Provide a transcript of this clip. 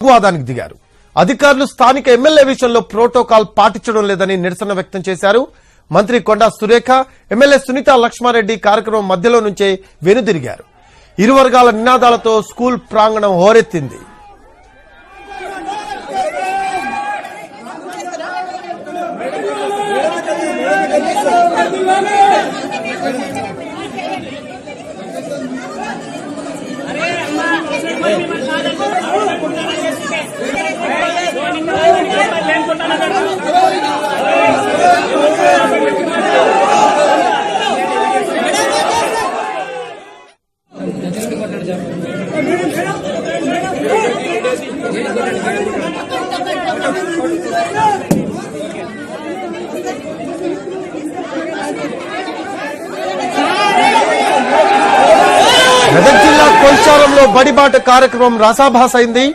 వాదానికి దిగారు. అధికారులు స్థానిక ఎమ్మెల్యే విషయంలో ప్రోటోకాల్ పాటించడం లేదని నిరసన వ్యక్తం చేశారు. మంత్రి కొండా సురేఖ, ఎమ్మెల్యే సునీత లక్ష్మారెడ్డి కార్యక్రమం మధ్యలో నుంచే వెనుదిరిగారు. ఇరు వర్గాల నినాదాలతో స్కూల్ ప్రాంగణం హోరెత్తింది. మెదక్ జిల్లా కొల్చారంలో బడిబాట కార్యక్రమం రసాభాసైంది.